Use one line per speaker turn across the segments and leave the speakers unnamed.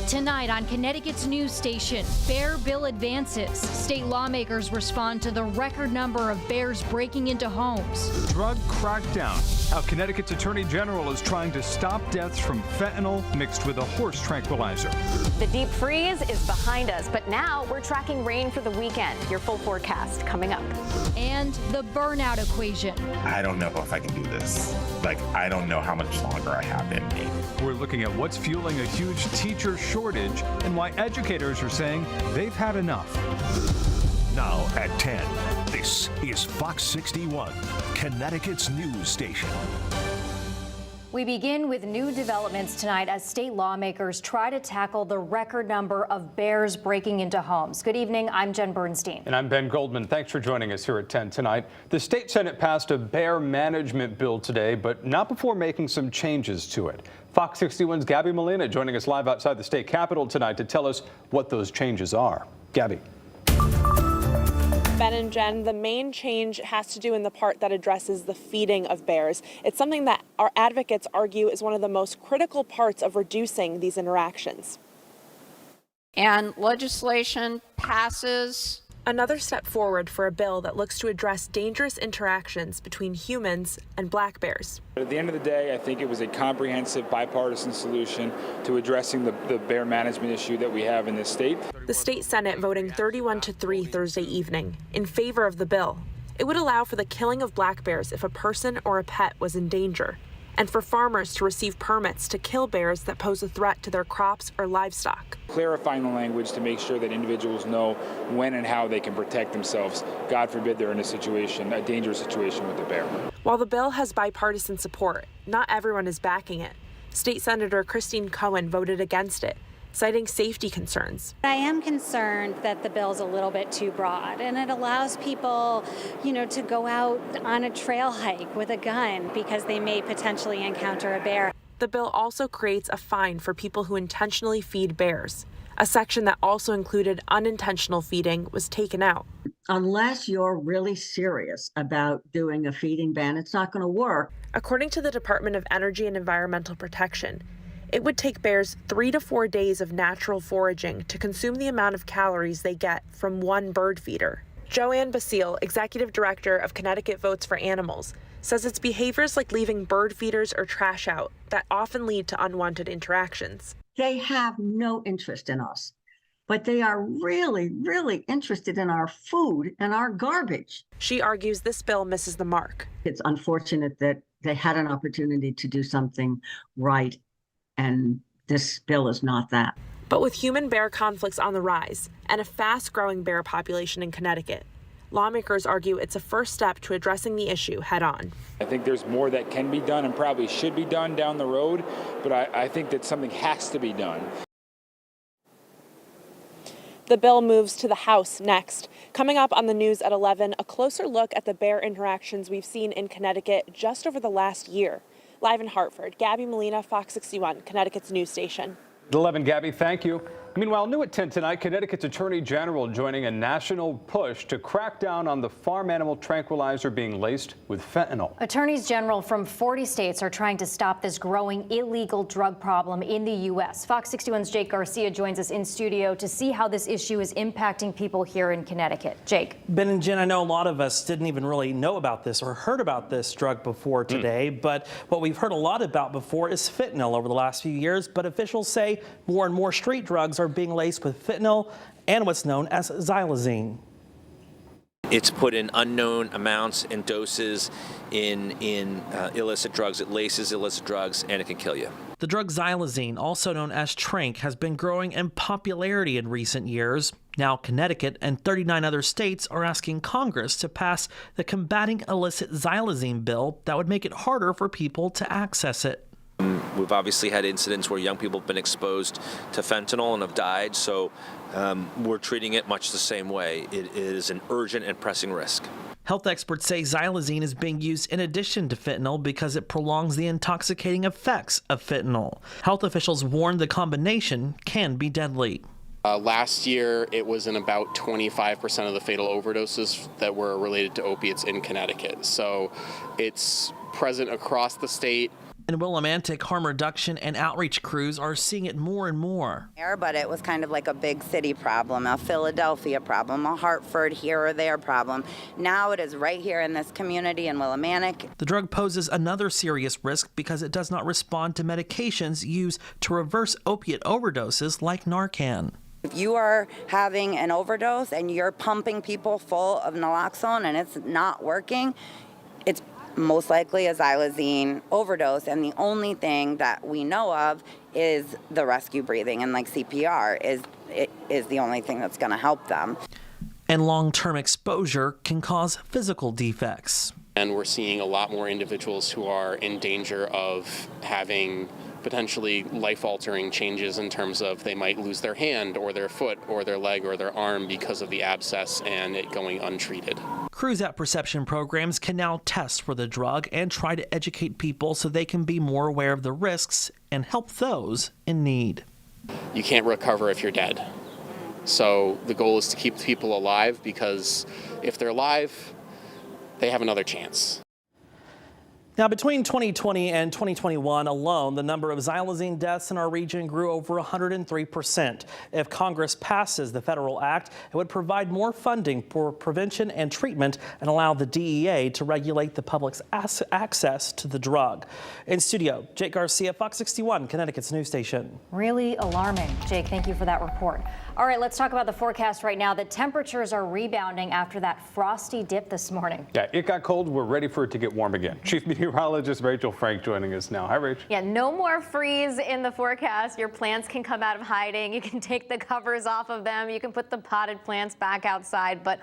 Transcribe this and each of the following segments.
Tonight on Connecticut's news station, bear bill advances. State lawmakers respond to the record number of bears breaking into homes.
Drug crackdown. How Connecticut's Attorney General is trying to stop deaths from fentanyl mixed with a horse tranquilizer.
The deep freeze is behind us, but now we're tracking rain for the weekend. Your full forecast coming up.
And the burnout equation.
I don't know if I can do this. I don't know how much longer I have in me.
We're looking at what's fueling a huge teacher shortage and why educators are saying they've had enough.
Now at 10, this is Fox 61, Connecticut's news station.
We begin with new developments tonight as state lawmakers try to tackle the record number of bears breaking into homes. Good evening, I'm Jen Bernstein.
And I'm Ben Goldman. Thanks for joining us here at 10 tonight. The state Senate passed a bear management bill today, but not before making some changes to it. Fox 61's Gabby Molina joining us live outside the state capitol tonight to tell us what those changes are. Gabby.
Ben and Jen, the main change has to do in the part that addresses the feeding of bears. It's something that our advocates argue is one of the most critical parts of reducing these interactions.
And legislation passes.
Another step forward for a bill that looks to address dangerous interactions between humans and black bears.
At the end of the day, I think it was a comprehensive bipartisan solution to addressing the bear management issue that we have in this state.
The state Senate voting 31-3 Thursday evening in favor of the bill. It would allow for the killing of black bears if a person or a pet was in danger, and for farmers to receive permits to kill bears that pose a threat to their crops or livestock.
Clarifying the language to make sure that individuals know when and how they can protect themselves. God forbid they're in a dangerous situation with a bear.
While the bill has bipartisan support, not everyone is backing it. State Senator Christine Cohen voted against it, citing safety concerns.
I am concerned that the bill's a little bit too broad, and it allows people, to go out on a trail hike with a gun because they may potentially encounter a bear.
The bill also creates a fine for people who intentionally feed bears. A section that also included unintentional feeding was taken out.
Unless you're really serious about doing a feeding ban, it's not going to work.
According to the Department of Energy and Environmental Protection, it would take bears 3 to 4 days of natural foraging to consume the amount of calories they get from one bird feeder. Joanne Basile, executive director of Connecticut Votes for Animals, says it's behaviors like leaving bird feeders or trash out that often lead to unwanted interactions.
They have no interest in us, but they are really, really interested in our food and our garbage.
She argues this bill misses the mark.
It's unfortunate that they had an opportunity to do something right, and this bill is not that.
But with human-bear conflicts on the rise and a fast-growing bear population in Connecticut, lawmakers argue it's a first step to addressing the issue head-on.
I think there's more that can be done and probably should be done down the road, but I think that something has to be done.
The bill moves to the House next. Coming up on the news at 11, a closer look at the bear interactions we've seen in Connecticut just over the last year. Live in Hartford, Gabby Molina, Fox 61, Connecticut's news station.
11, Gabby, thank you. Meanwhile, new at 10 tonight, Connecticut's Attorney General joining a national push to crack down on the farm animal tranquilizer being laced with fentanyl.
Attorneys general from 40 states are trying to stop this growing illegal drug problem in the U.S. Fox 61's Jake Garcia joins us in studio to see how this issue is impacting people here in Connecticut. Jake.
Ben and Jen, I know a lot of us didn't even really know about this or heard about this drug before today, but what we've heard a lot about before is fentanyl over the last few years, but officials say more and more street drugs are being laced with fentanyl and what's known as xylazine.
It's put in unknown amounts and doses in illicit drugs. It laces illicit drugs, and it can kill you.
The drug xylazine, also known as Tranq, has been growing in popularity in recent years. Now Connecticut and 39 other states are asking Congress to pass the Combating Illicit Xylazine bill that would make it harder for people to access it.
We've obviously had incidents where young people have been exposed to fentanyl and have died, so we're treating it much the same way. It is an urgent and pressing risk.
Health experts say xylazine is being used in addition to fentanyl because it prolongs the intoxicating effects of fentanyl. Health officials warn the combination can be deadly.
Last year, it was in about 25% of the fatal overdoses that were related to opiates in Connecticut. So it's present across the state.
In Willimantic, harm reduction and outreach crews are seeing it more and more.
But it was kind of like a big city problem, a Philadelphia problem, a Hartford here or there problem. Now it is right here in this community in Willimantic.
The drug poses another serious risk because it does not respond to medications used to reverse opiate overdoses like Narcan.
If you are having an overdose and you're pumping people full of naloxone and it's not working, it's most likely a xylazine overdose, and the only thing that we know of is the rescue breathing, and like CPR is the only thing that's going to help them.
And long-term exposure can cause physical defects.
And we're seeing a lot more individuals who are in danger of having potentially life-altering changes in terms of they might lose their hand or their foot or their leg or their arm because of the abscess and it going untreated.
Crews at perception programs can now test for the drug and try to educate people so they can be more aware of the risks and help those in need.
You can't recover if you're dead. So the goal is to keep people alive, because if they're alive, they have another chance.
Now, between 2020 and 2021 alone, the number of xylazine deaths in our region grew over 103%. If Congress passes the federal act, it would provide more funding for prevention and treatment and allow the DEA to regulate the public's access to the drug. In studio, Jake Garcia, Fox 61, Connecticut's news station.
Really alarming. Jake, thank you for that report. All right, let's talk about the forecast right now. The temperatures are rebounding after that frosty dip this morning.
Yeah, it got cold. We're ready for it to get warm again. Chief Meteorologist Rachel Frank joining us now. Hi, Rach.
Yeah, no more freeze in the forecast. Your plants can come out of hiding. You can take the covers off of them. You can put the potted plants back outside. But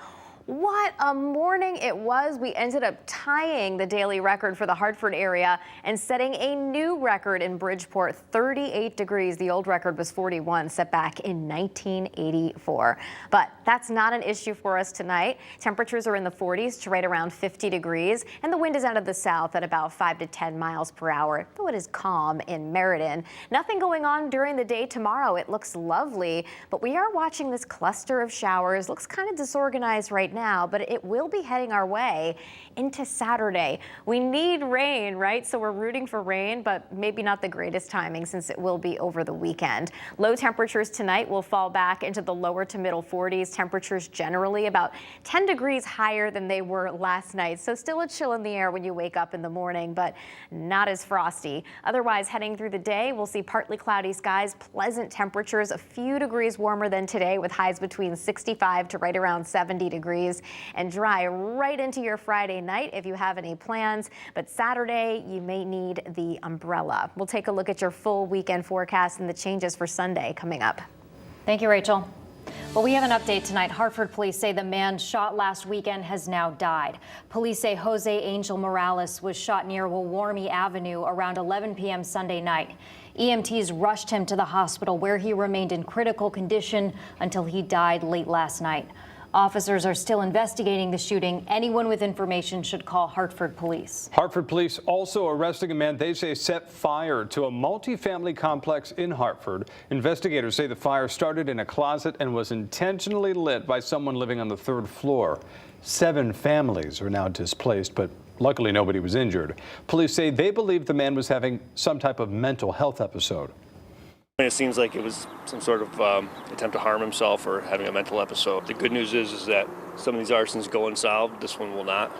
what a morning it was. We ended up tying the daily record for the Hartford area and setting a new record in Bridgeport, 38 degrees. The old record was 41, set back in 1984. But that's not an issue for us tonight. Temperatures are in the 40s to right around 50 degrees, and the wind is out of the south at about 5 to 10 miles per hour, though it is calm in Meriden. Nothing going on during the day tomorrow. It looks lovely, but we are watching this cluster of showers. Looks kind of disorganized right now, but it will be heading our way into Saturday. We need rain, right? So we're rooting for rain, but maybe not the greatest timing since it will be over the weekend. Low temperatures tonight will fall back into the lower to middle 40s. Temperatures generally about 10 degrees higher than they were last night. So still a chill in the air when you wake up in the morning, but not as frosty. Otherwise, heading through the day, we'll see partly cloudy skies, pleasant temperatures, a few degrees warmer than today with highs between 65 to right around 70 degrees, and dry right into your Friday night if you have any plans. But Saturday, you may need the umbrella. We'll take a look at your full weekend forecast and the changes for Sunday coming up.
Thank you, Rachel. Well, we have an update tonight. Hartford police say the man shot last weekend has now died. Police say Jose Angel Morales was shot near Warmy Avenue around 11 p.m. Sunday night. EMTs rushed him to the hospital where he remained in critical condition until he died late last night. Officers are still investigating the shooting. Anyone with information should call Hartford police.
Hartford police also arresting a man they say set fire to a multifamily complex in Hartford. Investigators say the fire started in a closet and was intentionally lit by someone living on the third floor. 7 families are now displaced, but luckily nobody was injured. Police say they believe the man was having some type of mental health episode.
It seems like it was some sort of attempt to harm himself or having a mental episode. The good news is that some of these arsons go unsolved. This one will not.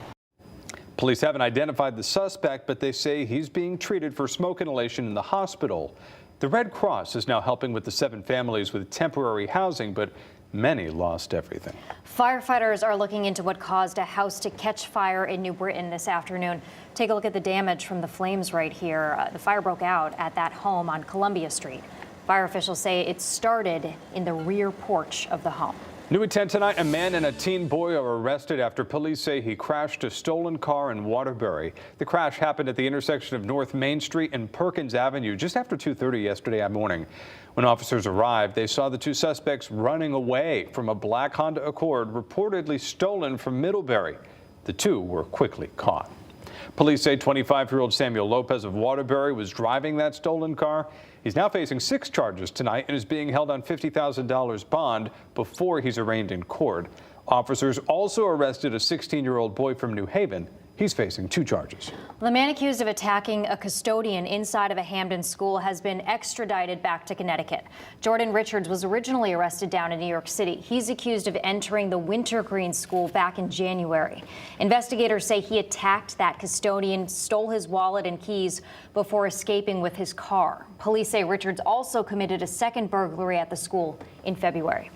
Police haven't identified the suspect, but they say he's being treated for smoke inhalation in the hospital. The Red Cross is now helping with the 7 families with temporary housing, but many lost everything.
Firefighters are looking into what caused a house to catch fire in New Britain this afternoon. Take a look at the damage from the flames right here. The fire broke out at that home on Columbia Street. Fire officials say it started in the rear porch of the home.
New at 10 tonight, a man and a teen boy are arrested after police say he crashed a stolen car in Waterbury. The crash happened at the intersection of North Main Street and Perkins Avenue just after 2:30 yesterday morning. When officers arrived, they saw the 2 suspects running away from a black Honda Accord reportedly stolen from Middlebury. The 2 were quickly caught. Police say 25-year-old Samuel Lopez of Waterbury was driving that stolen car. He's now facing 6 charges tonight and is being held on $50,000 bond before he's arraigned in court. Officers also arrested a 16-year-old boy from New Haven He's facing 2 charges.
The man accused of attacking a custodian inside of a Hamden school has been extradited back to Connecticut. Jordan Richards was originally arrested down in New York City. He's accused of entering the Wintergreen School back in January. Investigators say he attacked that custodian, stole his wallet and keys before escaping with his car. Police say Richards also committed a second burglary at the school in February.